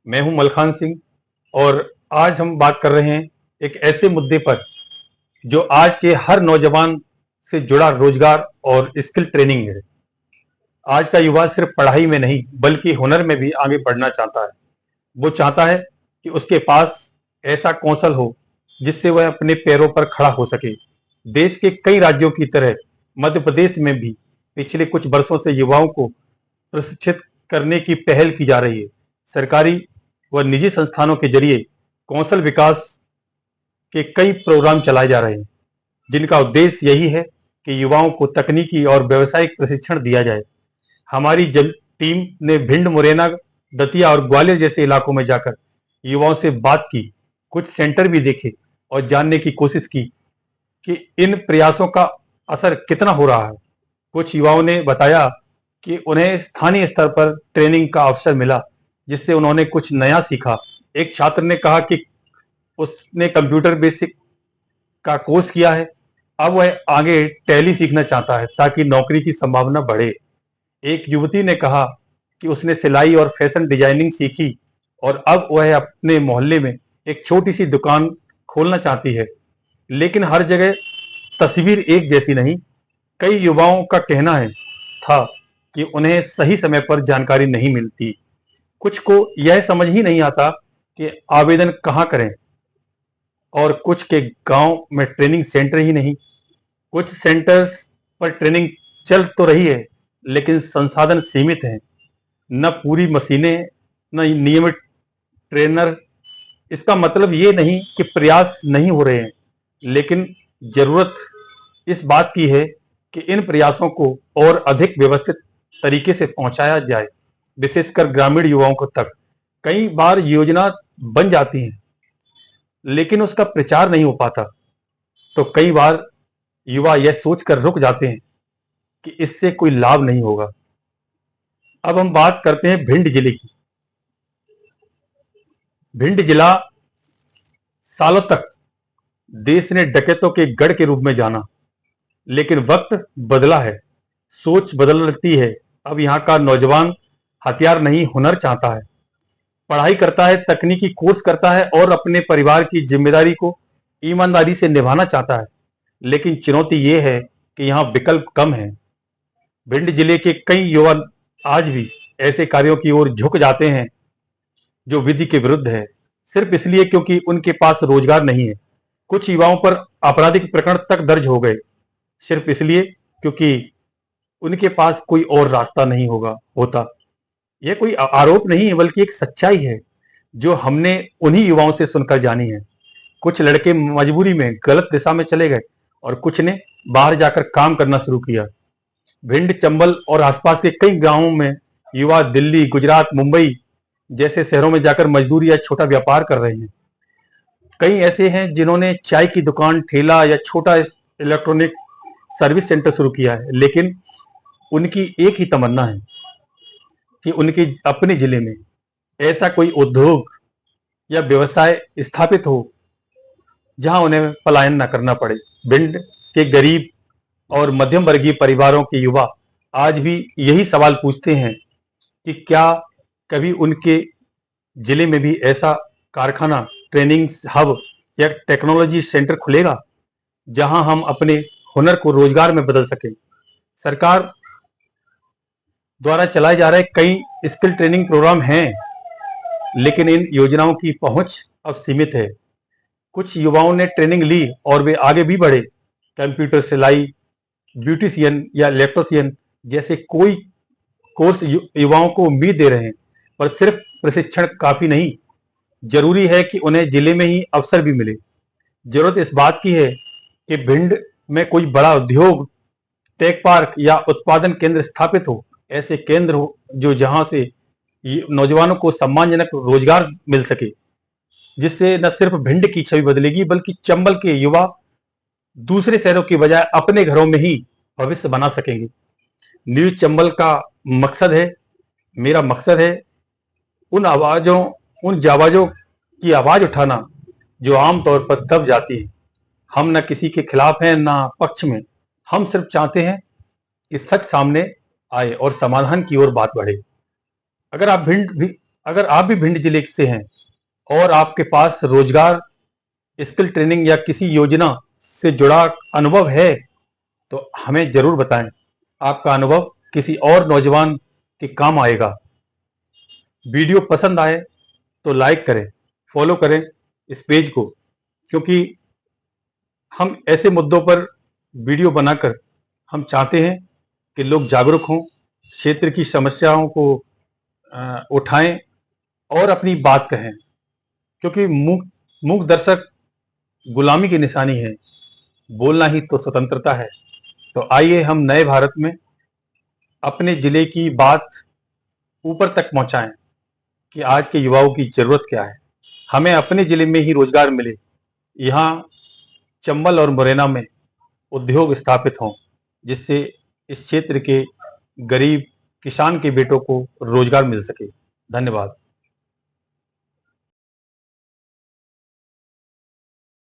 मैं हूं मलखान सिंह और आज हम बात कर रहे हैं एक ऐसे मुद्दे पर जो आज के हर नौजवान से जुड़ा रोजगार और स्किल ट्रेनिंग है। आज का युवा सिर्फ पढ़ाई में नहीं बल्कि हुनर में भी आगे बढ़ना चाहता है। वो चाहता है कि उसके पास ऐसा कौशल हो जिससे वह अपने पैरों पर खड़ा हो सके। देश के कई राज्यों की तरह मध्य प्रदेश में भी पिछले कुछ वर्षों से युवाओं को प्रशिक्षित करने की पहल की जा रही है। सरकारी व निजी संस्थानों के जरिए कौशल विकास के कई प्रोग्राम चलाए जा रहे हैं, जिनका उद्देश्य यही है कि युवाओं को तकनीकी और व्यावसायिक प्रशिक्षण दिया जाए। हमारी टीम ने भिंड, मुरैना, दतिया और ग्वालियर जैसे इलाकों में जाकर युवाओं से बात की, कुछ सेंटर भी देखे और जानने की कोशिश की कि इन प्रयासों का असर कितना हो रहा है। कुछ युवाओं ने बताया कि उन्हें स्थानीय स्तर पर ट्रेनिंग का अवसर मिला, जिससे उन्होंने कुछ नया सीखा। एक छात्र ने कहा कि उसने कंप्यूटर बेसिक का कोर्स किया है, अब वह आगे टैली सीखना चाहता है ताकि नौकरी की संभावना बढ़े। एक युवती ने कहा कि उसने सिलाई और फैशन डिजाइनिंग सीखी और अब वह अपने मोहल्ले में एक छोटी सी दुकान खोलना चाहती है। लेकिन हर जगह तस्वीर एक जैसी नहीं। कई युवाओं का कहना है था कि उन्हें सही समय पर जानकारी नहीं मिलती। कुछ को यह समझ ही नहीं आता कि आवेदन कहाँ करें और कुछ के गांव में ट्रेनिंग सेंटर ही नहीं। कुछ सेंटर्स पर ट्रेनिंग चल तो रही है लेकिन संसाधन सीमित हैं, न पूरी मशीनें, न नियमित ट्रेनर। इसका मतलब ये नहीं कि प्रयास नहीं हो रहे हैं, लेकिन जरूरत इस बात की है कि इन प्रयासों को और अधिक व्यवस्थित तरीके से पहुंचाया जाए, विशेषकर ग्रामीण युवाओं को तक। कई बार योजना बन जाती है लेकिन उसका प्रचार नहीं हो पाता, तो कई बार युवा यह सोचकर रुक जाते हैं कि इससे कोई लाभ नहीं होगा। अब हम बात करते हैं भिंड जिले की। भिंड जिला सालों तक देश ने डकैतों के गढ़ के रूप में जाना, लेकिन वक्त बदला है, सोच बदलती है। अब यहाँ का नौजवान हथियार नहीं हुनर चाहता है, पढ़ाई करता है, तकनीकी कोर्स करता है और अपने परिवार की जिम्मेदारी को ईमानदारी से निभाना चाहता है। लेकिन चुनौती ये है कि यहाँ विकल्प कम है। भिंड जिले के कई युवा आज भी ऐसे कार्यों की ओर झुक जाते हैं जो विधि के विरुद्ध है, सिर्फ इसलिए क्योंकि उनके पास रोजगार नहीं है। कुछ युवाओं पर आपराधिक प्रकरण तक दर्ज हो गए, सिर्फ इसलिए क्योंकि उनके पास कोई और रास्ता नहीं होता। यह कोई आरोप नहीं है बल्कि एक सच्चाई है जो हमने उन्हीं युवाओं से सुनकर जानी है। कुछ लड़के मजबूरी में गलत दिशा में चले गए और कुछ ने बाहर जाकर काम करना शुरू किया। भिंड, चंबल और आसपास के कई गांवों में युवा दिल्ली, गुजरात, मुंबई जैसे शहरों में जाकर मजदूरी या छोटा व्यापार कर रहे हैं। कई ऐसे हैं जिन्होंने चाय की दुकान, ठेला या छोटा इलेक्ट्रॉनिक सर्विस सेंटर शुरू किया है, लेकिन उनकी एक ही तमन्ना है कि उनके अपने जिले में ऐसा कोई उद्योग या व्यवसाय स्थापित हो जहां उन्हें पलायन न करना पड़े। भिंड के गरीब और मध्यम वर्गीय परिवारों के युवा आज भी यही सवाल पूछते हैं कि क्या कभी उनके जिले में भी ऐसा कारखाना, ट्रेनिंग हब या टेक्नोलॉजी सेंटर खुलेगा जहां हम अपने हुनर को रोजगार में बदल सकें। सरकार द्वारा चलाए जा रहे कई स्किल ट्रेनिंग प्रोग्राम हैं, लेकिन इन योजनाओं की पहुंच अब सीमित है। कुछ युवाओं ने ट्रेनिंग ली और वे आगे भी बढ़े। कंप्यूटर सिलाई, ब्यूटिशियन या इलेक्ट्रिशियन जैसे कोई कोर्स युवाओं को उम्मीद दे रहे हैं, पर सिर्फ प्रशिक्षण काफी नहीं, जरूरी है कि उन्हें जिले में ही अवसर भी मिले। जरूरत इस बात की है कि भिंड में कोई बड़ा उद्योग, टेक पार्क या उत्पादन केंद्र स्थापित हो। ऐसे केंद्र हो जो जहां से नौजवानों को सम्मानजनक रोजगार मिल सके, जिससे न सिर्फ भिंड की छवि बदलेगी बल्कि चंबल के युवा दूसरे शहरों की बजाय अपने घरों में ही भविष्य बना सकेंगे। न्यूज चंबल का मकसद है, मेरा मकसद है उन जाबाजों की आवाज उठाना जो आमतौर पर दब जाती है। हम न किसी के खिलाफ हैं न पक्ष में, हम सिर्फ चाहते हैं कि सच सामने आए और समाधान की ओर बात बढ़े। अगर आप अगर आप भी भिंड जिले से हैं और आपके पास रोजगार, स्किल ट्रेनिंग या किसी योजना से जुड़ा अनुभव है तो हमें जरूर बताएं। आपका अनुभव किसी और नौजवान के काम आएगा। वीडियो पसंद आए तो लाइक करें, फॉलो करें इस पेज को, क्योंकि हम ऐसे मुद्दों पर वीडियो बनाकर हम चाहते हैं कि लोग जागरूक हों, क्षेत्र की समस्याओं को उठाएं और अपनी बात कहें, क्योंकि मूक दर्शक गुलामी की निशानी है, बोलना ही तो स्वतंत्रता है। तो आइए हम नए भारत में अपने जिले की बात ऊपर तक पहुंचाएं कि आज के युवाओं की जरूरत क्या है। हमें अपने जिले में ही रोजगार मिले, यहाँ चंबल और मुरैना में उद्योग स्थापित हों, जिससे इस क्षेत्र के गरीब किसान के बेटों को रोजगार मिल सके। धन्यवाद।